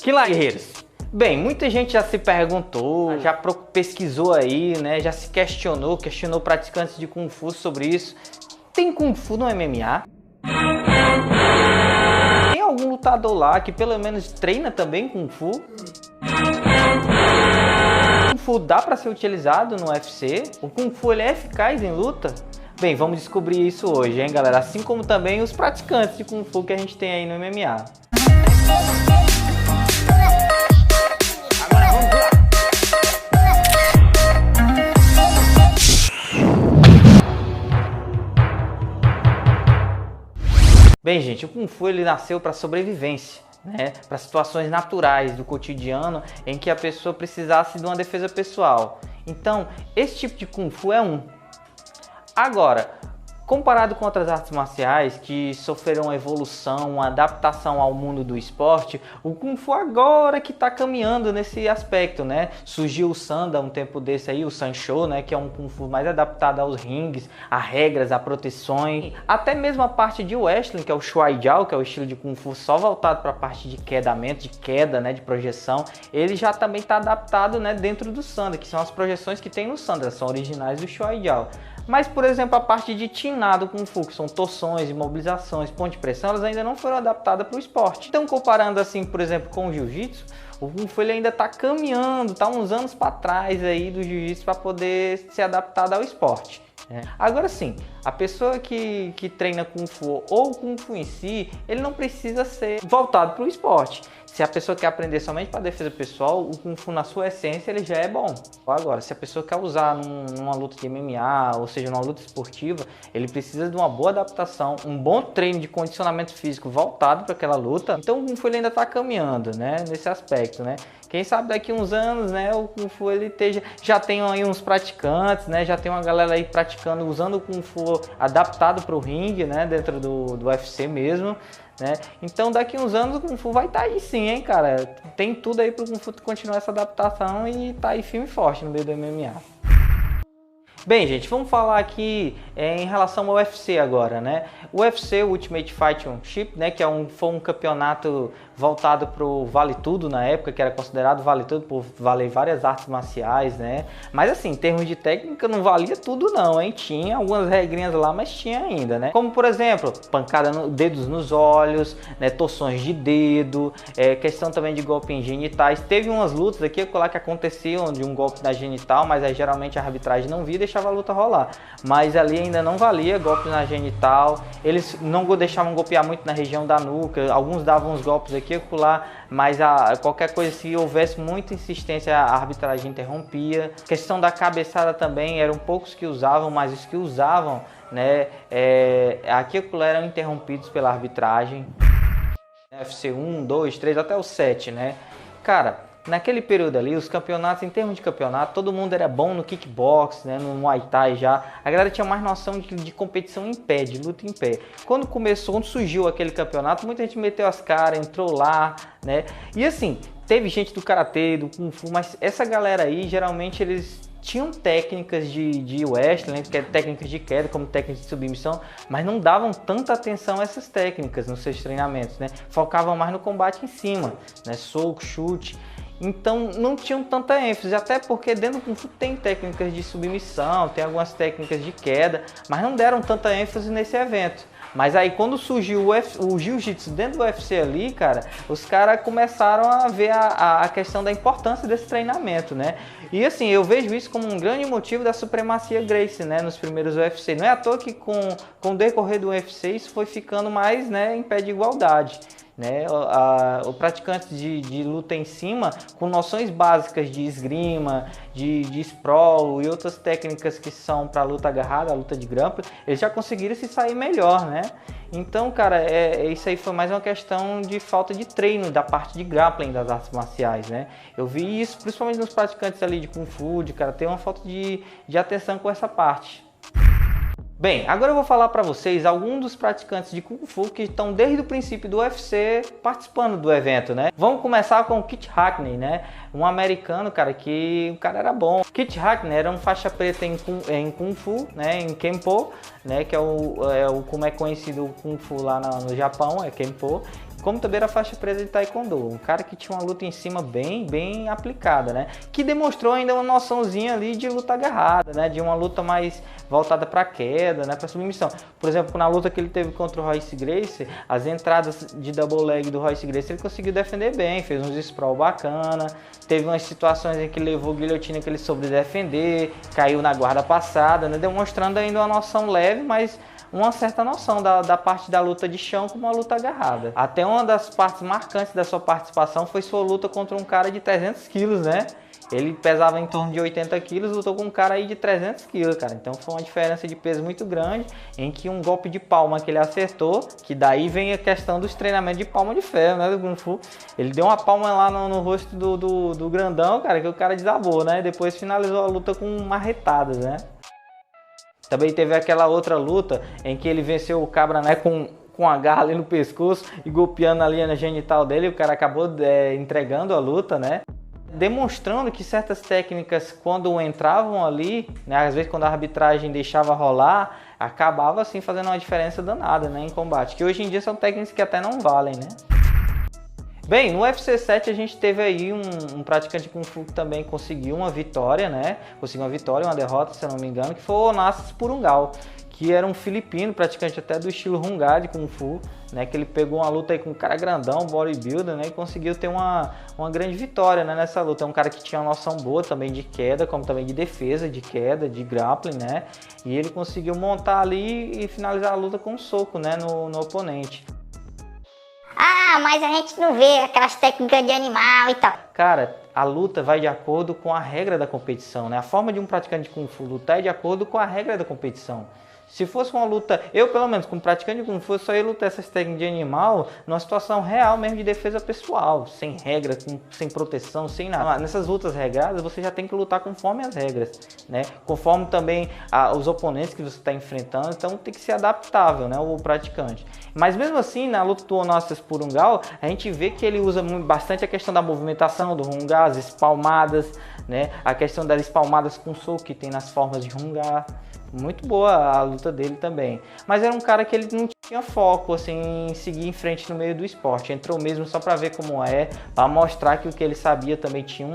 Guerreiros. Bem, muita gente já se perguntou, já pesquisou aí, né? Já se questionou praticantes de Kung Fu sobre isso. Tem Kung Fu no MMA? Tem algum lutador lá que pelo menos treina também Kung Fu? Kung Fu dá para ser utilizado no UFC? O Kung Fu ele é eficaz em luta? Bem, vamos descobrir isso hoje, hein, galera? Assim como também os praticantes de Kung Fu que a gente tem aí no MMA. Bem, gente, o Kung Fu ele nasceu para sobrevivência, né? Para situações naturais do cotidiano em que a pessoa precisasse de uma defesa pessoal. Então, esse tipo de Kung Fu é um. Agora, comparado com outras artes marciais que sofreram uma evolução, uma adaptação ao mundo do esporte, o Kung Fu agora que está caminhando nesse aspecto, né? Surgiu o Sanda um tempo desse aí, o Sanshou, né? Que é um Kung Fu mais adaptado aos ringues, a regras, a proteções, até mesmo a parte de wrestling, que é o Shuai Jiao, que é o estilo de Kung Fu só voltado para a parte de quedamento, de queda, né? De projeção, ele já também está adaptado, né? Dentro do Sanda, que são as projeções que tem no Sanda, são originais do Shuai Jiao. Mas, por exemplo, a parte de Chinado Kung Fu, que são torções, imobilizações, ponto de pressão, elas ainda não foram adaptadas para o esporte. Então, comparando assim, por exemplo, com o Jiu-Jitsu, o Kung Fu ele ainda está caminhando, está uns anos para trás aí do Jiu-Jitsu para poder ser adaptado ao esporte. Agora sim, a pessoa que treina Kung Fu ou Kung Fu em si, ele não precisa ser voltado para o esporte. Se a pessoa quer aprender somente para defesa pessoal, o Kung Fu na sua essência ele já é bom. Agora, se a pessoa quer usar numa luta de MMA, ou seja, numa luta esportiva, ele precisa de uma boa adaptação, um bom treino de condicionamento físico voltado para aquela luta. Então o Kung Fu ele ainda está caminhando, né, nesse aspecto, né? Quem sabe daqui uns anos, né, o Kung Fu ele já tem aí uns praticantes, né, já tem uma galera aí praticando, usando o Kung Fu adaptado para o ringue, né, dentro do UFC mesmo, né? Então daqui uns anos o Kung Fu vai estar aí sim, hein, cara? Tem tudo aí para o Kung Fu continuar essa adaptação e tá aí firme e forte no meio do MMA. Bem, gente, vamos falar aqui em relação ao UFC agora, né? O UFC, o Ultimate Fight Championship, né, que foi um campeonato voltado para o Vale Tudo na época, que era considerado Vale Tudo por valer várias artes marciais, né? Mas assim, em termos de técnica não valia tudo não, hein? Tinha algumas regrinhas lá, mas tinha ainda, né? Como, por exemplo, pancada, dedos nos olhos, né? Torções de dedo, questão também de golpe em genitais. Teve umas lutas aqui lá que aconteciam de um golpe na genital, mas aí geralmente a arbitragem não via, deixava a luta rolar. Mas ali ainda não valia golpe na genital, eles não deixavam golpear muito na região da nuca, alguns davam uns golpes aqui e lá, mas qualquer coisa, se houvesse muita insistência, a arbitragem interrompia. Questão da cabeçada também, eram poucos que usavam, mas os que usavam, né, aqui e lá eram interrompidos pela arbitragem. UFC 1, 2, 3, até o 7, né? Cara, naquele período ali, os campeonatos, em termos de campeonato, todo mundo era bom no kickbox, né, no Muay Thai já. A galera tinha mais noção de competição em pé, de luta em pé. Quando surgiu aquele campeonato, muita gente meteu as caras, entrou lá, né? E assim, teve gente do Karatê, do Kung Fu, mas essa galera aí, geralmente eles tinham técnicas de wrestling, né, técnicas de queda, como técnicas de submissão, mas não davam tanta atenção a essas técnicas nos seus treinamentos, né? Focavam mais no combate em cima, né? Soco, chute. Então não tinham tanta ênfase, até porque dentro do Kung Fu tem técnicas de submissão, tem algumas técnicas de queda, mas não deram tanta ênfase nesse evento. Mas aí quando surgiu o Jiu-Jitsu dentro do UFC ali, cara, os caras começaram a ver a questão da importância desse treinamento, né? E assim, eu vejo isso como um grande motivo da supremacia Gracie, né, nos primeiros UFC. Não é à toa que com o decorrer do UFC isso foi ficando mais, né, em pé de igualdade. Né, o praticante de luta em cima, com noções básicas de esgrima, de sprawl e outras técnicas que são para luta agarrada, a luta de grappling, eles já conseguiram se sair melhor, né? Então, cara, isso aí foi mais uma questão de falta de treino da parte de grappling das artes marciais, né? Eu vi isso principalmente nos praticantes ali de Kung Fu, de Karatê, uma falta de atenção com essa parte. Bem, agora eu vou falar para vocês alguns dos praticantes de Kung Fu que estão desde o princípio do UFC participando do evento, né? Vamos começar com o Kit Hackney, né? Um americano, cara, que o cara era bom. Kit Hackney era um faixa preta em Kung Fu, né? Em Kenpo, né? Que como é conhecido o Kung Fu lá no Japão, é Kenpo. como também era faixa preta de Taekwondo. Um cara que tinha uma luta em cima bem aplicada, né? Que demonstrou ainda uma noçãozinha ali de luta agarrada, né? De uma luta mais voltada para queda, né? Para submissão. Por exemplo, na luta que ele teve contra o Royce Gracie, as entradas de double leg do Royce Gracie ele conseguiu defender bem, fez uns sprawl bacana. Teve umas situações em que levou guilhotina que ele soube defender, caiu na guarda passada, né? Demonstrando ainda uma noção leve, mas uma certa noção da parte da luta de chão como uma luta agarrada. Até uma das partes marcantes da sua participação foi sua luta contra um cara de 300 quilos, né? Ele pesava em torno de 80 quilos, lutou com um cara aí de 300 quilos, cara. Então foi uma diferença de peso muito grande, em que um golpe de palma que ele acertou, que daí vem a questão dos treinamentos de palma de ferro, né, do Kung Fu. Ele deu uma palma lá no rosto do grandão, cara, que o cara desabou, né? Depois finalizou a luta com marretadas, né? Também teve aquela outra luta em que ele venceu o cabra, né, com a garra ali no pescoço e golpeando a linha genital dele. O cara acabou entregando a luta, né? Demonstrando que certas técnicas, quando entravam ali, né, às vezes quando a arbitragem deixava rolar, acabava assim fazendo uma diferença danada, né, em combate. Que hoje em dia são técnicas que até não valem, né? Bem, no UFC 7 a gente teve aí um praticante de Kung Fu que também conseguiu uma vitória, né? Conseguiu uma vitória, uma derrota, se eu não me engano, que foi o Onassis Purungal, que era um filipino, praticante até do estilo Hungá de Kung Fu, né? Que ele pegou uma luta aí com um cara grandão, bodybuilder, né? E conseguiu ter uma grande vitória, né, nessa luta. É um cara que tinha uma noção boa também de queda, como também de defesa, de queda, de grappling, né? E ele conseguiu montar ali e finalizar a luta com um soco, né, no oponente. Ah, mas a gente não vê aquelas técnicas de animal e tal. Cara, a luta vai de acordo com a regra da competição, né? A forma de um praticante de Kung Fu lutar é de acordo com a regra da competição. Se fosse uma luta, eu pelo menos como praticante de Kung Fu, só ia lutar essas técnicas de animal numa situação real mesmo de defesa pessoal, sem regra, sem proteção, sem nada. Nessas lutas regradas você já tem que lutar conforme as regras, né? Conforme também os oponentes que você está enfrentando, então tem que ser adaptável, né, o praticante. Mas mesmo assim, na luta do Onassis Purungal, a gente vê que ele usa bastante a questão da movimentação do Hungá, as espalmadas, né? A questão das espalmadas com soco que tem nas formas de Hungá. Muito boa a luta dele também. Mas era um cara que ele não tinha foco assim, em seguir em frente no meio do esporte. Entrou mesmo só para ver como é, para mostrar que o que ele sabia também tinha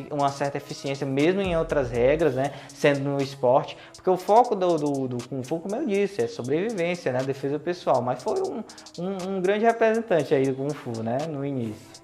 uma certa eficiência, mesmo em outras regras, né? Sendo no esporte. Porque o foco do Kung Fu, como eu disse, é sobrevivência, né? Defesa pessoal. Mas foi um grande representante aí do Kung Fu, né? No início.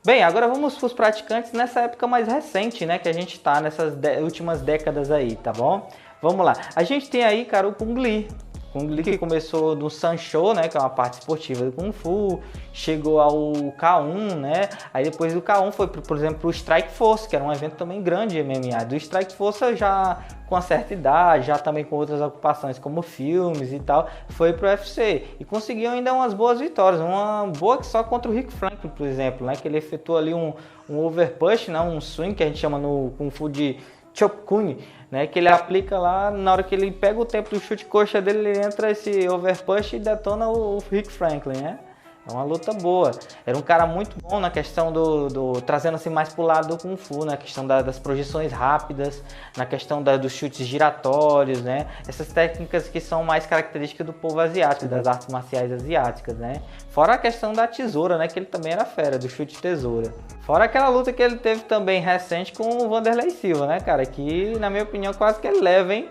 Bem, agora vamos para os praticantes nessa época mais recente, né, que a gente está nessas últimas décadas aí, tá bom? Vamos lá. A gente tem aí, cara, o Cung Lee. Cung Lee que começou no Sanshou, né, que é uma parte esportiva do Kung Fu, chegou ao K1, né, aí depois do K1 foi, por exemplo, para o Strike Force, que era um evento também grande de MMA. Do Strike Force já com uma certa idade, já também com outras ocupações como filmes e tal, foi pro UFC e conseguiu ainda umas boas vitórias, uma boa que só contra o Rick Franklin, por exemplo, né, que ele efetuou ali um overpush, né, um swing que a gente chama no Kung Fu de Chop Kune, né, que ele aplica lá, na hora que ele pega o tempo do chute coxa dele, ele entra esse overpush e detona o Rick Franklin, né? É uma luta boa. Era um cara muito bom na questão trazendo assim mais pro lado do Kung Fu, na questão das projeções rápidas, na questão dos chutes giratórios, né? Essas técnicas que são mais características do povo asiático, das artes marciais asiáticas, né? Fora a questão da tesoura, né? Que ele também era fera, do chute tesoura. Fora aquela luta que ele teve também recente com o Vanderlei Silva, né, cara? Que, na minha opinião, quase que ele leva, hein?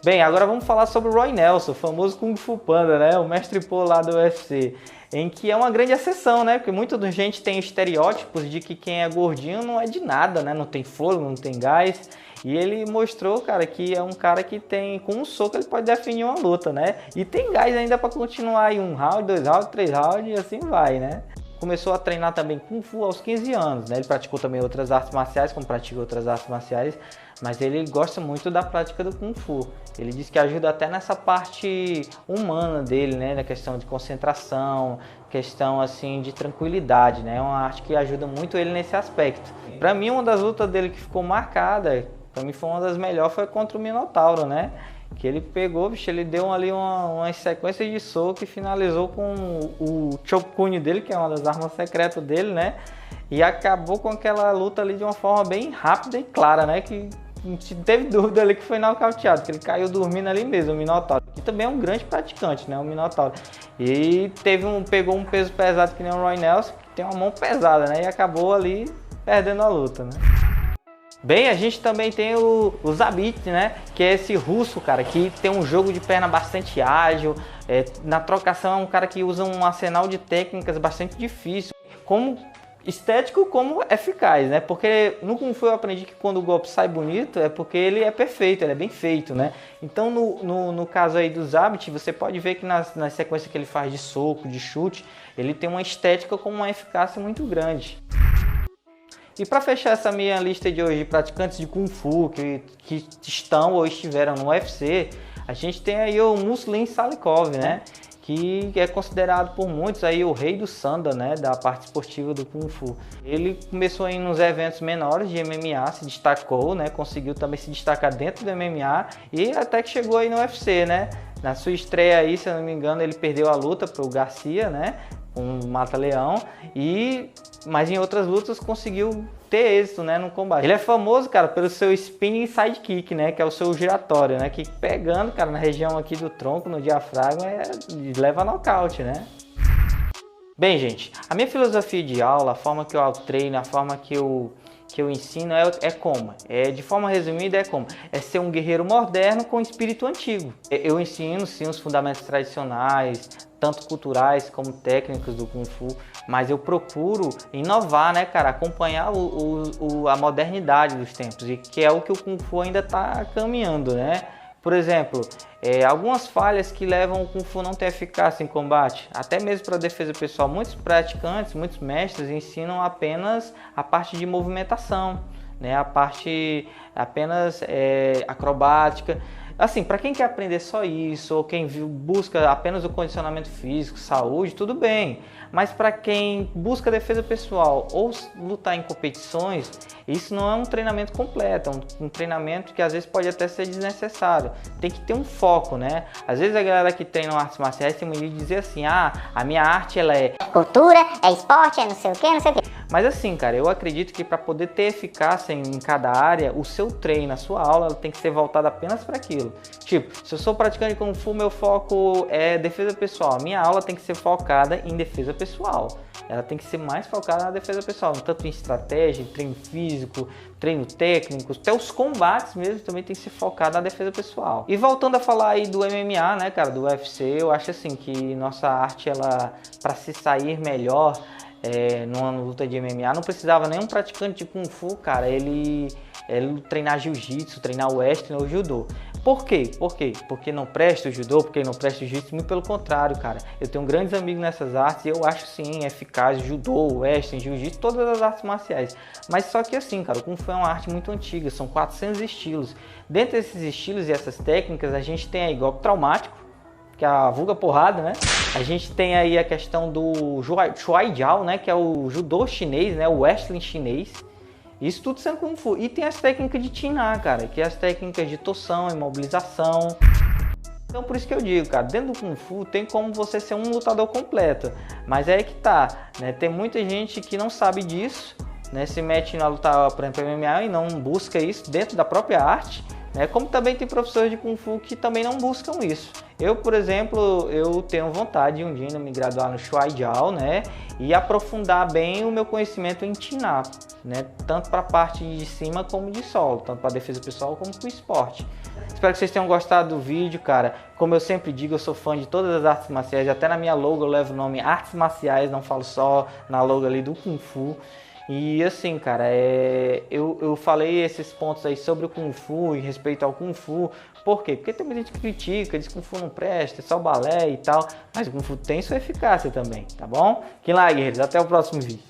Bem, agora vamos falar sobre o Roy Nelson, o famoso Kung Fu Panda, né? O mestre pô lá do UFC. Em que é uma grande exceção, né? Porque muita gente tem estereótipos de que quem é gordinho não é de nada, né? Não tem fôlego, não tem gás. E ele mostrou, cara, que é um cara que tem, com um soco ele pode definir uma luta, né? E tem gás ainda para continuar aí 1 round, 2 rounds, 3 rounds e assim vai, né? Começou a treinar também Kung Fu aos 15 anos, né? Ele praticou também outras artes marciais, como pratica outras artes marciais, mas ele gosta muito da prática do Kung Fu. Ele diz que ajuda até nessa parte humana dele, né? Na questão de concentração, questão assim de tranquilidade, né? É uma arte que ajuda muito ele nesse aspecto. Para mim, uma das lutas dele que ficou marcada, para mim foi uma das melhores, foi contra o Minotauro, né? Que ele pegou, bicho, ele deu ali uma sequência de soco e finalizou com o Chop Kune dele, que é uma das armas secretas dele, né? E acabou com aquela luta ali de uma forma bem rápida e clara, né? Que teve dúvida ali que foi nocauteado, que ele caiu dormindo ali mesmo, o Minotauro. Que também é um grande praticante, né, o Minotauro. E pegou um peso pesado que nem o Roy Nelson, que tem uma mão pesada, né, e acabou ali perdendo a luta, né. Bem, a gente também tem o Zabit, né, que é esse russo, cara, que tem um jogo de perna bastante ágil, na trocação é um cara que usa um arsenal de técnicas bastante difícil, como estético como eficaz, né? Porque no Kung Fu eu aprendi que quando o golpe sai bonito é porque ele é perfeito, ele é bem feito, né? Então no caso aí do Zabit, você pode ver que nas sequências que ele faz de soco, de chute, ele tem uma estética com uma eficácia muito grande. E para fechar essa minha lista de hoje de praticantes de Kung Fu que estão ou estiveram no UFC, a gente tem aí o Muslim Salikov, né? Que é considerado por muitos aí o rei do Sanda, né, da parte esportiva do Kung Fu. Ele começou aí nos eventos menores de MMA, se destacou, né, conseguiu também se destacar dentro do MMA e até que chegou aí no UFC, né. Na sua estreia aí, se eu não me engano, ele perdeu a luta para o Garcia, né, um mata-leão, mas em outras lutas conseguiu ter êxito, né, no combate. Ele é famoso, cara, pelo seu spinning sidekick, né, que é o seu giratório, né, que pegando, cara, na região aqui do tronco, no diafragma, leva a nocaute, né. Bem, gente, a minha filosofia de aula, a forma que eu treino, a forma que eu ensino de forma resumida, é ser um guerreiro moderno com espírito antigo. Eu ensino, sim, os fundamentos tradicionais, tanto culturais como técnicos do Kung Fu, mas eu procuro inovar, né, cara, acompanhar a modernidade dos tempos, e que é o que o Kung Fu ainda está caminhando, né. Por exemplo, algumas falhas que levam o Kung Fu não ter eficácia em combate, até mesmo para defesa pessoal. Muitos praticantes, muitos mestres ensinam apenas a parte de movimentação, né? A parte apenas acrobática. Assim, para quem quer aprender só isso, ou quem busca apenas o condicionamento físico, saúde, tudo bem. Mas para quem busca defesa pessoal ou lutar em competições, isso não é um treinamento completo, é um treinamento que às vezes pode até ser desnecessário. Tem que ter um foco, né? Às vezes a galera que treina artes marciais tem mania de dizer assim, a minha arte ela é cultura, é esporte, é não sei o que, não sei o que. Mas assim, cara, eu acredito que para poder ter eficácia em cada área, o seu treino, a sua aula, ela tem que ser voltada apenas para aquilo. Tipo, se eu sou praticante de Kung Fu, meu foco é defesa pessoal. A minha aula tem que ser focada em defesa pessoal. Ela tem que ser mais focada na defesa pessoal, tanto em estratégia, em treino físico, treino técnico, até os combates mesmo também tem que ser focado na defesa pessoal. E voltando a falar aí do MMA, né, cara, do UFC, eu acho assim que nossa arte, ela, para se sair melhor numa luta de MMA, não precisava nenhum praticante de Kung Fu, cara, ele treinar jiu-jitsu, treinar wrestling ou judô. Por quê? Porque não presta o judô, porque não presta o jiu-jitsu, muito pelo contrário, cara. Eu tenho grandes amigos nessas artes e eu acho sim eficaz judô, wrestling, jiu-jitsu, todas as artes marciais. Mas só que assim, cara, o Kung Fu é uma arte muito antiga, são 400 estilos. Dentre esses estilos e essas técnicas, a gente tem aí golpe traumático, que é a vulga porrada, né? A gente tem aí a questão do Shuai Jiao, né? Que é o judô chinês, né? O wrestling chinês. Isso tudo sendo Kung Fu. E tem as técnicas de Tina, cara, que é as técnicas de torção, imobilização. Então por isso que eu digo, cara, dentro do Kung Fu tem como você ser um lutador completo. Mas é aí que tá, né? Tem muita gente que não sabe disso, né? Se mete na luta, por exemplo, MMA e não busca isso dentro da própria arte. Como também tem professores de Kung Fu que também não buscam isso. Eu, por exemplo, eu tenho vontade de um dia me graduar no Shuai Jiao, né? E aprofundar bem o meu conhecimento em Tina, né? Tanto para a parte de cima como de solo, tanto para defesa pessoal como para o esporte. Espero que vocês tenham gostado do vídeo, cara. Como eu sempre digo, eu sou fã de todas as artes marciais. Até na minha logo eu levo o nome Artes Marciais, não falo só na logo ali do Kung Fu. E assim, cara, eu falei esses pontos aí sobre o Kung Fu, em respeito ao Kung Fu. Por quê? Porque tem muita gente que critica, diz que o Kung Fu não presta, é só balé e tal. Mas o Kung Fu tem sua eficácia também, tá bom? Fiquem lá, guerreiros. Até o próximo vídeo.